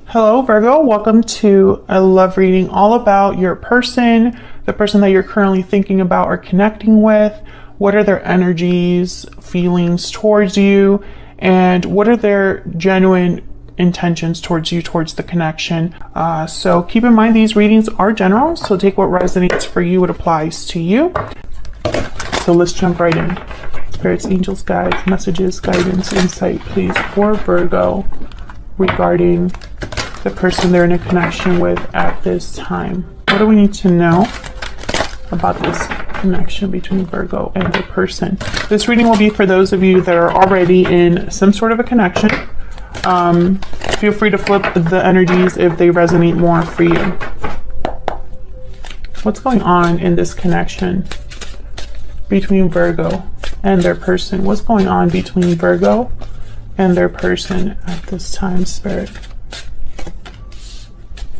Hello, Virgo. Welcome to a love reading all about your person, the person that you're currently thinking about or connecting with. What are their energies, feelings towards you, and what are their genuine intentions towards you, towards the connection. So keep in mind these readings are general, so take what resonates for you, what applies to you. So let's jump right in. Spirits, angels, guides, messages, guidance, insight, please, for Virgo regarding the person they're in a connection with at this time. What do we need to know about this connection between Virgo and the person? This reading will be for those of you that are already in some sort of a connection. Feel free to flip the energies if they resonate more for you. What's going on in this connection between Virgo and their person? What's going on between Virgo and their person at this time, Spirit?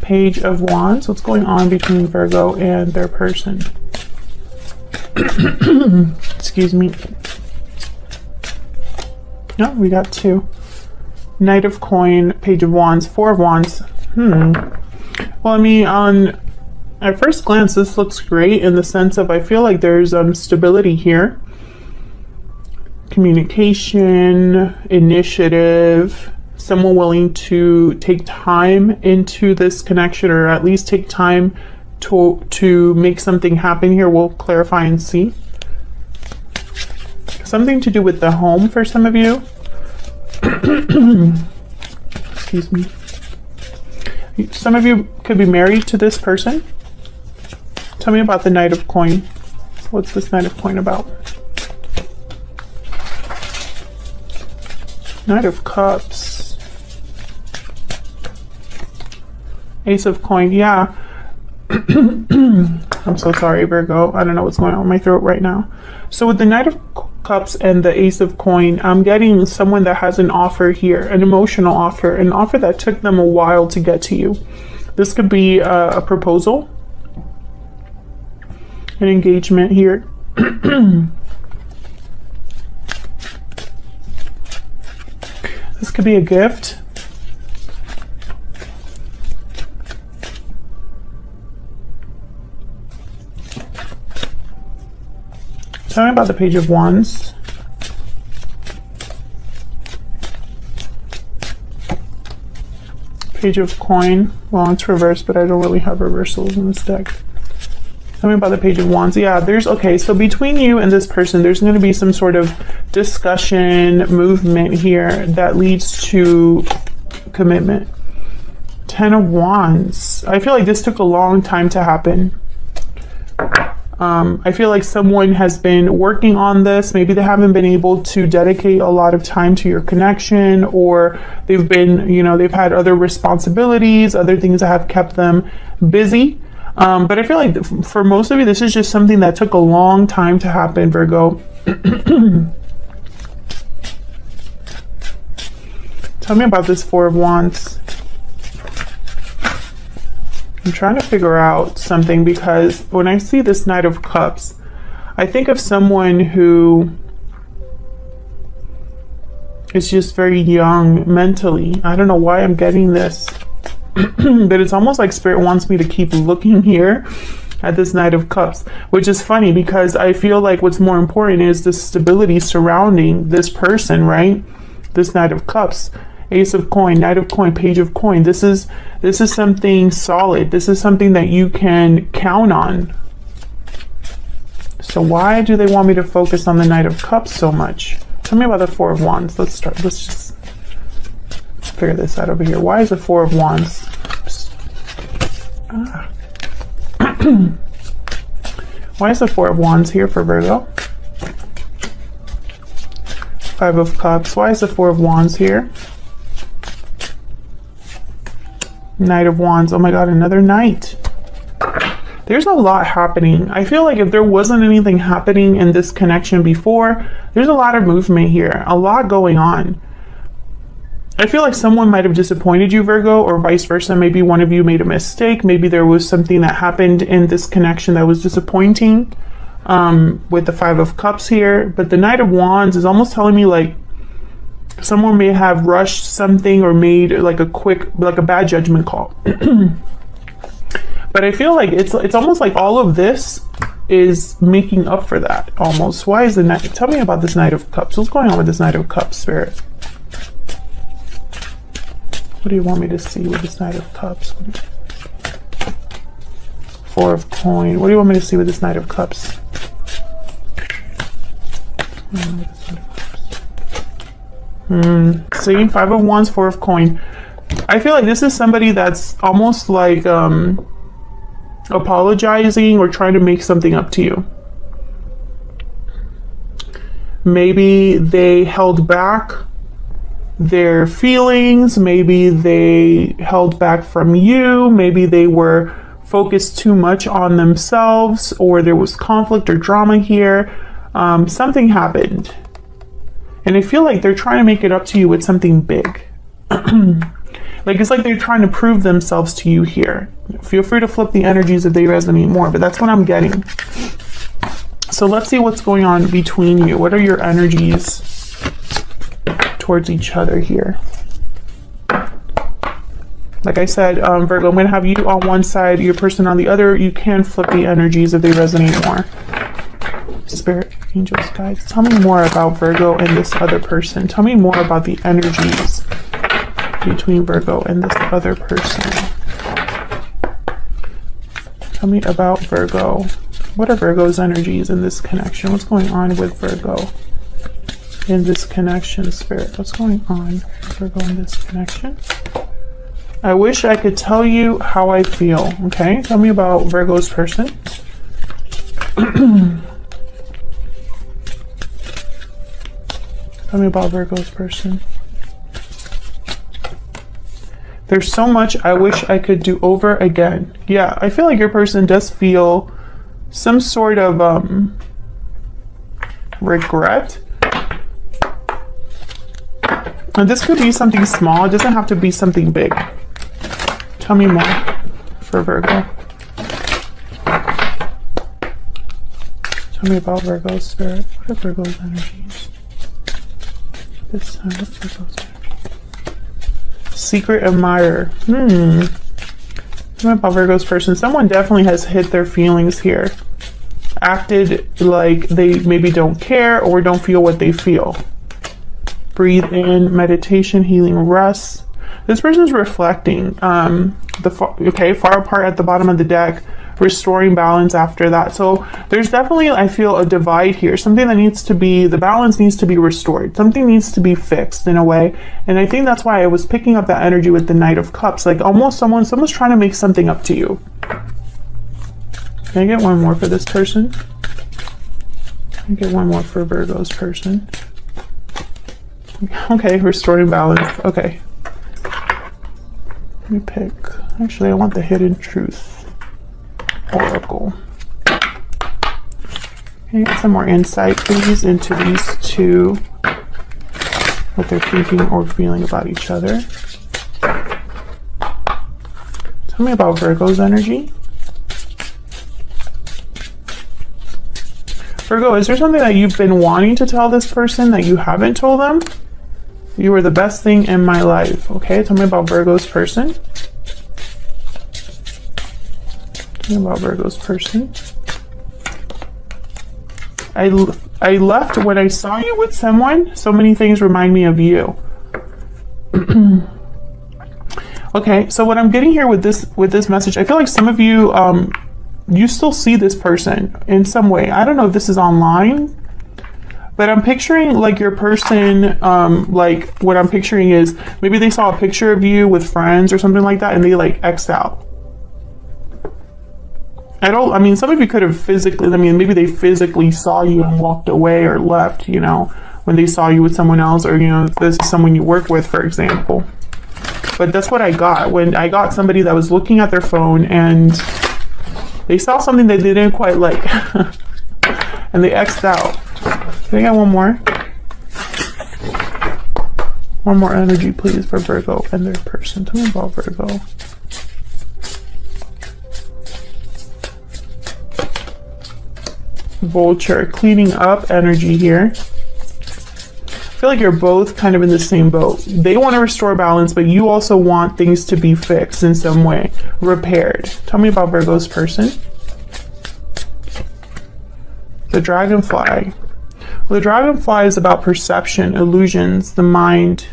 Page of Wands. What's going on between Virgo and their person? Excuse me. No, we got two. Knight of Coin, Page of Wands, Four of Wands. Well, I mean, at first glance, this looks great in the sense of I feel like there's stability here. Communication, initiative, someone willing to take time into this connection, or at least take time to make something happen here. We'll clarify and see. Something to do with the home for some of you. Excuse me. Some of you could be married to this person. Tell me about the Knight of Coin. What's this Knight of Coin about? Knight of Cups. Ace of Coin. Yeah. I'm so sorry, Virgo. I don't know what's going on with my throat right now. So with the Knight of Cups and the Ace of Coin, I'm getting someone that has an offer here, an emotional offer, an offer that took them a while to get to you. This could be a proposal, an engagement here. This could be a gift. Tell me about the Page of Wands. Page of Coin. Well, it's reversed, but I don't really have reversals in this deck. Tell me about the Page of Wands. Yeah, okay, so between you and this person, there's going to be some sort of discussion, movement here that leads to commitment. Ten of Wands. I feel like this took a long time to happen. I feel like someone has been working on this. Maybe they haven't been able to dedicate a lot of time to your connection, or they've been, they've had other responsibilities, other things that have kept them busy. But I feel like for most of you, this is just something that took a long time to happen, Virgo. Tell me about this Four of Wands. I'm trying to figure out something, because when I see this Knight of Cups, I think of someone who is just very young mentally. I don't know why I'm getting this, but it's almost like Spirit wants me to keep looking here at this Knight of Cups, which is funny because I feel like what's more important is the stability surrounding this person, right? This Knight of Cups. Ace of Coin, Knight of Coin, Page of Coin. This is something solid. This is something that you can count on. So why do they want me to focus on the Knight of Cups so much? Tell me about the Four of Wands. Let's just figure this out over here. Why is the Four of Wands? Why is the Four of Wands here for Virgo? Five of Cups. Why is the Four of Wands here? Knight of Wands. Oh my God, another Knight. There's a lot happening. I feel like if there wasn't anything happening in this connection before, there's a lot of movement here, a lot going on. I feel like someone might have disappointed you, Virgo, or vice versa. Maybe one of you made a mistake. Maybe there was something that happened in this connection that was disappointing, with the Five of Cups here. But the Knight of Wands is almost telling me like Someone may have rushed something or made like a bad judgment call. But I feel like it's almost like all of this is making up for that almost. Why is the Knight? Tell me about this Knight of Cups. What's going on with this Knight of Cups, Spirit? What do you want me to see with this Knight of Cups? Four of Coin. What do you want me to see with this Knight of Cups? Seeing Five of Wands, Four of Coin. I feel like this is somebody that's almost like apologizing or trying to make something up to you. Maybe they held back their feelings. Maybe they held back from you. Maybe they were focused too much on themselves, or there was conflict or drama here. Something happened. And I feel like they're trying to make it up to you with something big. Like it's like they're trying to prove themselves to you here. Feel free to flip the energies if they resonate more, but that's what I'm getting. So let's see what's going on between you. What are your energies towards each other here? Like I said, Virgo, I'm going to have you on one side, your person on the other. You can flip the energies if they resonate more. Spirit, angels, guides, tell me more about Virgo and this other person. Tell me more about the energies between Virgo and this other person. Tell me about Virgo. What are Virgo's energies in this connection? What's going on with Virgo in this connection, Spirit? What's going on with Virgo in this connection? I wish I could tell you how I feel. Okay, tell me about Virgo's person. Tell me about Virgo's person. There's so much I wish I could do over again. Yeah, I feel like your person does feel some sort of regret. And this could be something small. It doesn't have to be something big. Tell me more for Virgo. Tell me about Virgo's spirit. What are Virgo's energies? This time, what's Virgo's energy? Secret admirer. Tell me about Virgo's person. Someone definitely has hit their feelings here. Acted like they maybe don't care or don't feel what they feel. Breathe in, meditation, healing, rest. This person's reflecting. Far apart at the bottom of the deck, restoring balance after that. So there's definitely, I feel, a divide here. Something that needs to be, the balance needs to be restored. Something needs to be fixed in a way. And I think that's why I was picking up that energy with the Knight of Cups. Like almost someone's trying to make something up to you. Can I get one more for this person? Can I get one more for Virgo's person? Okay, restoring balance. Okay. Let me pick. Actually, I want the Hidden Truth Oracle. Can you get some more insight, please, into these two? What they're thinking or feeling about each other. Tell me about Virgo's energy. Virgo, is there something that you've been wanting to tell this person that you haven't told them? You were the best thing in my life. Okay, tell me about Virgo's person. Tell me about Virgo's person. I left when I saw you with someone. So many things remind me of you. Okay, so what I'm getting here with this message, I feel like some of you you still see this person in some way. I don't know if this is online, but I'm picturing like your person, like what I'm picturing is maybe they saw a picture of you with friends or something like that and they like X'd out. I mean, some of you could have physically, maybe they physically saw you and walked away or left, you know, when they saw you with someone else, or, you know, if this is someone you work with, for example. But that's what I got when I got somebody that was looking at their phone and they saw something that they didn't quite like and they X'd out. Can I get one more? One more energy, please, for Virgo and their person. Tell me about Virgo. Vulture, cleaning up energy here. feel like you're both kind of in the same boat. They want to restore balance, but you also want things to be fixed in some way, repaired. Tell me about Virgo's person. The dragonfly. Well, the dragonfly is about perception, illusions, the mind.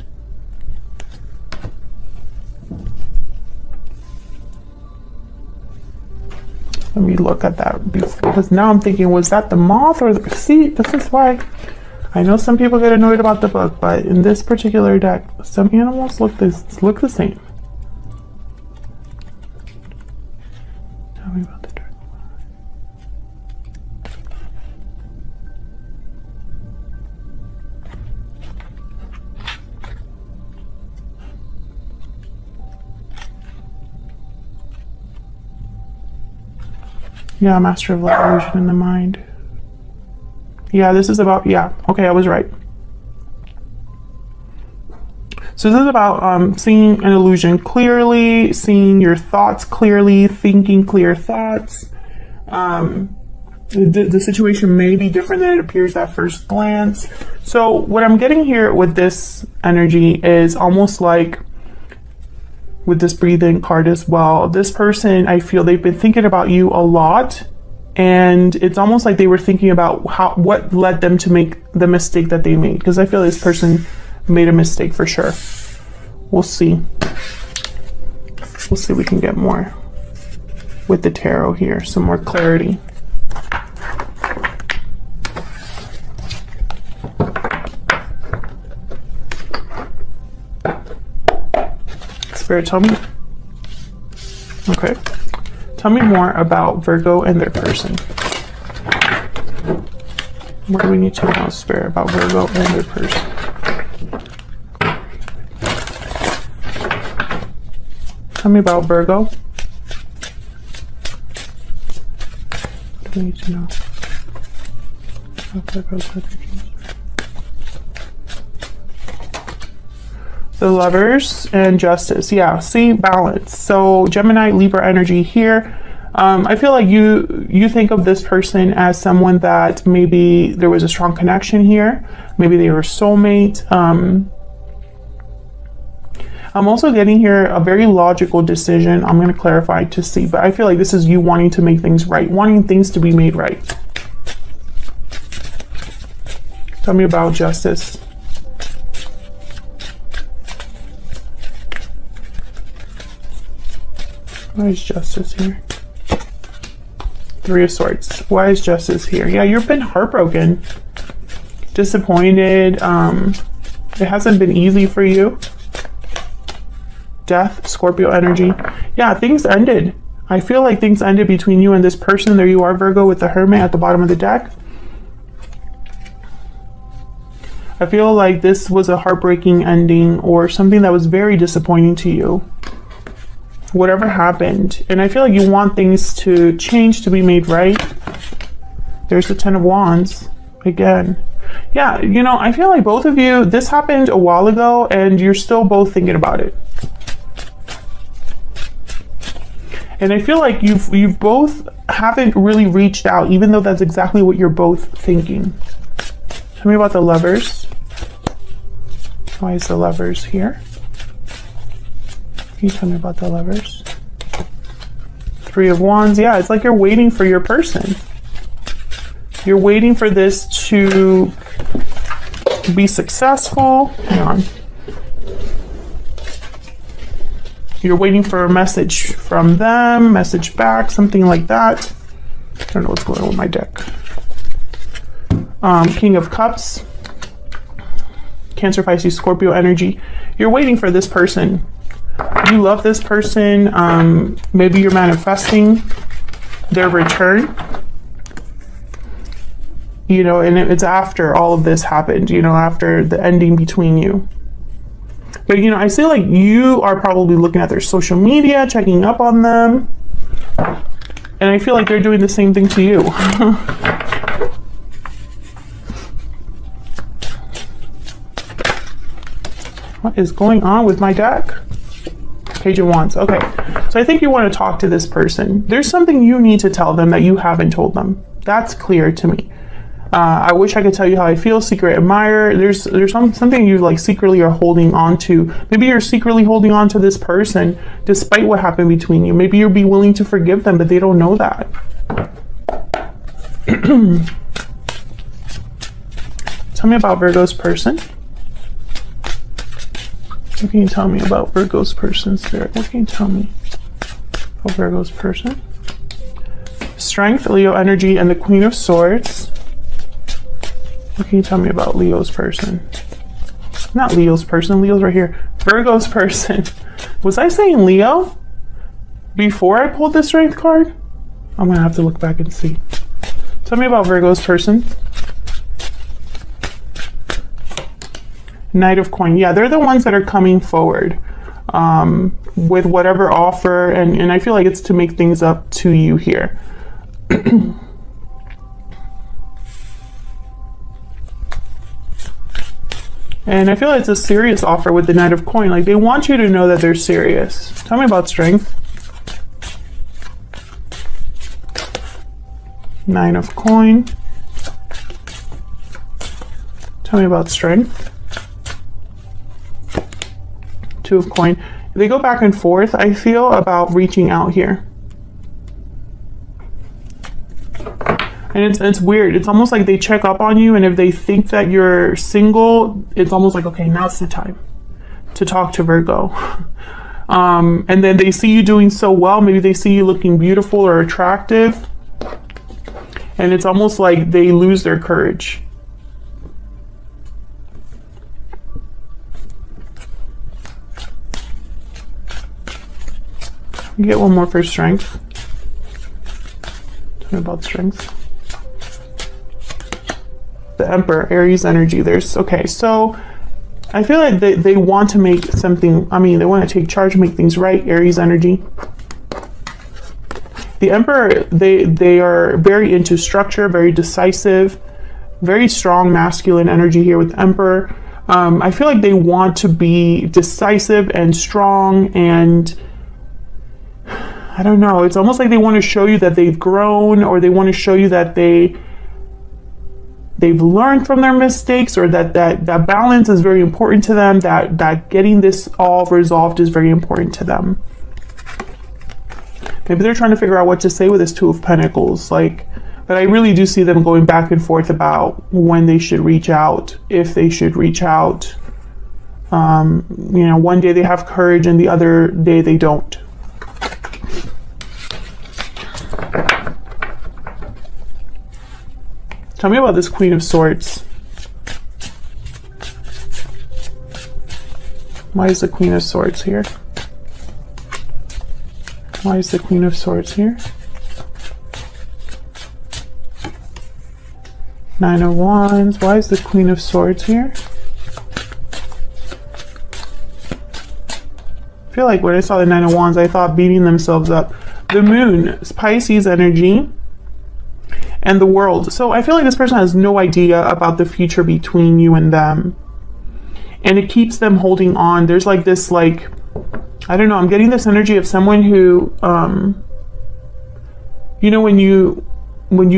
Let me look at that because now I'm thinking, was that the moth or the... See, this is why I know some people get annoyed about the book, but in this particular deck, some animals look the same. Tell me about the dragonfly. Yeah, master of light, illusion in the mind. Yeah, this is about, yeah, okay, I was right. So this is about seeing an illusion clearly, seeing your thoughts clearly, thinking clear thoughts. The situation may be different than it appears at first glance. So what I'm getting here with this energy is almost like with this breathing card as well. This person, I feel they've been thinking about you a lot, and it's almost like they were thinking about what led them to make the mistake that they made, because I feel this person made a mistake for sure. We'll see. We'll see if we can get more with the tarot here, some more clarity. Spirit, tell me. Okay. Tell me more about Virgo and their person. What do we need to know, Spirit, about Virgo and their person? Tell me about Virgo. What do we need to know? The Lovers and Justice. Yeah, see, balance. So Gemini, Libra energy here. I feel like you think of this person as someone that maybe there was a strong connection here. Maybe they were a soulmate. I'm also getting here a very logical decision. I'm going to clarify to see, but I feel like this is you wanting to make things right, wanting things to be made right. Tell me about Justice. Why is Justice here? Three of Swords. Why is Justice here? Yeah, you've been heartbroken, disappointed. It hasn't been easy for you. Death, Scorpio energy. Yeah, things ended. I feel like things ended between you and this person. There you are, Virgo, with the Hermit at the bottom of the deck. I feel like this was a heartbreaking ending or something that was very disappointing to you. Whatever happened. And I feel like you want things to change, to be made right. There's the Ten of Wands again. Yeah, you know, I feel like both of you, this happened a while ago and you're still both thinking about it. And I feel like you both haven't really reached out, even though that's exactly what you're both thinking. Tell me about the Lovers. Why is the Lovers here? Can you tell me about the Lovers? Three of Wands. Yeah, it's like you're waiting for your person. You're waiting for this to be successful. Hang on. You're waiting for a message from them, message back, something like that. I don't know what's going on with my deck. King of Cups. Cancer, Pisces, Scorpio energy. You're waiting for this person. You love this person. Maybe you're manifesting their return. You know, and it's after all of this happened, you know, after the ending between you. But, you know, I feel like you are probably looking at their social media, checking up on them. And I feel like they're doing the same thing to you. What is going on with my deck? Page of Wands. Okay, so I think you want to talk to this person. There's something you need to tell them that you haven't told them. That's clear to me. I wish I could tell you how I feel. Secret admirer. There's something you like secretly are holding on to. Maybe you're secretly holding on to this person despite what happened between you. Maybe you'll be willing to forgive them, but they don't know that. Tell me about Virgo's person. What can you tell me about Virgo's person, Spirit? What can you tell me about Virgo's person? Strength, Leo energy, and the Queen of Swords. What can you tell me about Leo's person? Not Leo's person. Leo's right here. Virgo's person. Was I saying Leo before I pulled the Strength card? I'm going to have to look back and see. Tell me about Virgo's person. Knight of Coin. Yeah, they're the ones that are coming forward with whatever offer. And I feel like it's to make things up to you here. And I feel like it's a serious offer with the Knight of Coin. Like, they want you to know that they're serious. Tell me about Strength. Nine of Coin. Tell me about Strength. Two of Coin. They go back and forth, I feel, about reaching out here. And it's weird. It's almost like they check up on you, and if they think that you're single, it's almost like, okay, now's the time to talk to Virgo. And then they see you doing so well. Maybe they see you looking beautiful or attractive. And it's almost like they lose their courage. Get one more for Strength. Tell me about Strength. The Emperor, Aries energy. There's, okay, so I feel like they want to make something, I mean, they want to take charge, make things right, Aries energy. The Emperor, they are very into structure, very decisive, very strong masculine energy here with Emperor. I feel like they want to be decisive and strong, and I don't know, it's almost like they want to show you that they've grown, or they want to show you that they've learned from their mistakes, or that balance is very important to them, that getting this all resolved is very important to them. Maybe they're trying to figure out what to say with this Two of Pentacles, like, but I really do see them going back and forth about when they should reach out, if they should reach out. You know, one day they have courage and the other day they don't. Tell me about this Queen of Swords. Why is the Queen of Swords here? Why is the Queen of Swords here? Nine of Wands. Why is the Queen of Swords here? I feel like when I saw the Nine of Wands, I thought beating themselves up. The Moon is Pisces energy. And the World. So I feel like this person has no idea about the future between you and them. And it keeps them holding on. There's like this, like, I don't know, I'm getting this energy of someone who, you know, when you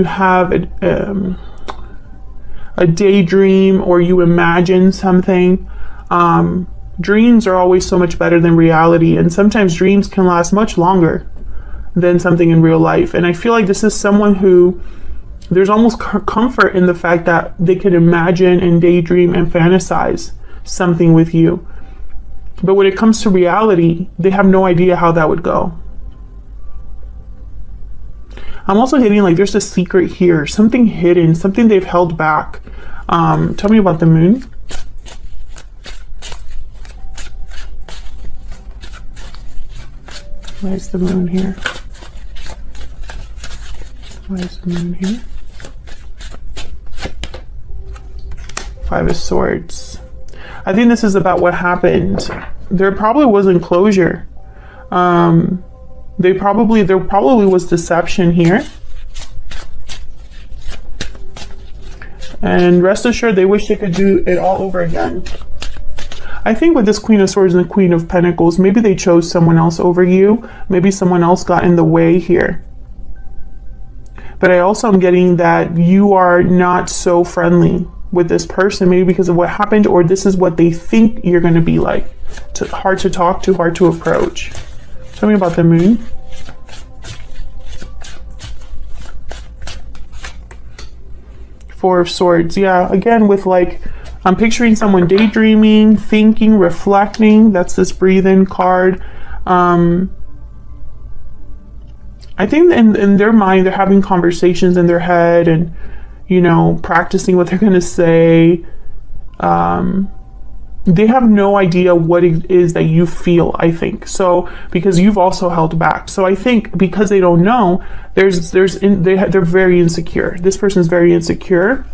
have a daydream, or you imagine something, dreams are always so much better than reality. And sometimes dreams can last much longer than something in real life. And I feel like this is someone who, there's almost comfort in the fact that they can imagine and daydream and fantasize something with you. But when it comes to reality, they have no idea how that would go. I'm also hitting like there's a secret here, something hidden, something they've held back. Tell me about the Moon. Why is the Moon here? Why is the Moon here? Five of Swords. I think this is about what happened. There probably wasn't closure. There probably was deception here. And rest assured, they wish they could do it all over again. I think with this Queen of Swords and the Queen of Pentacles, maybe they chose someone else over you. Maybe someone else got in the way here. But I also am getting that you are not so friendly with this person, maybe because of what happened, or this is what they think you're going to be like. Hard to talk to, hard to approach. Tell me about the moon. Four of Swords. Yeah, again, with like, I'm picturing someone daydreaming, thinking, reflecting. That's this breathe in card. I think in their mind, they're having conversations in their head and, you know, practicing what they're going to say. They have no idea what it is that you feel, I think. So, because you've also held back. So I think because they don't know, they're very insecure. This person is very insecure.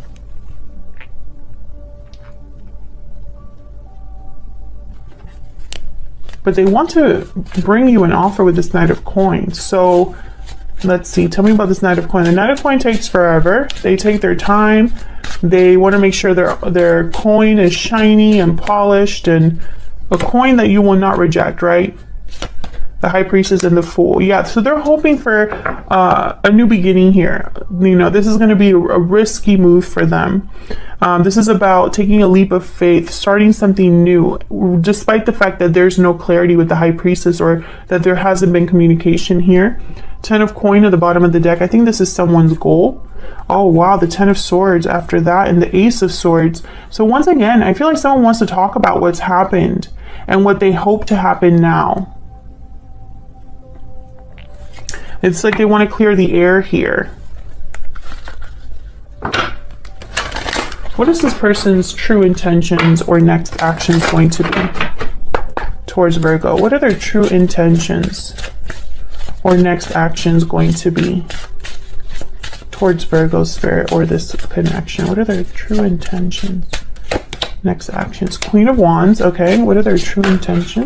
But they want to bring you an offer with this Knight of Coins. So let's see. Tell me about this Knight of Coins. The Knight of Coins takes forever. They take their time. They want to make sure their coin is shiny and polished, and a coin that you will not reject, right? The High Priestess and the Fool. Yeah, so they're hoping for a new beginning here. You know, this is going to be a risky move for them. This is about taking a leap of faith, starting something new, despite the fact that there's no clarity with the High Priestess, or that there hasn't been communication here. 10 of Coin at the bottom of the deck. I think this is someone's goal. Oh, wow, the 10 of Swords after that, and the Ace of Swords. So once again, I feel like someone wants to talk about what's happened and what they hope to happen now. It's like they want to clear the air here. What is this person's true intentions or next actions going to be towards Virgo? What are their true intentions or next actions going to be towards Virgo spirit or this connection? What are their true intentions? Next actions. Queen of Wands. Okay. What are their true intentions?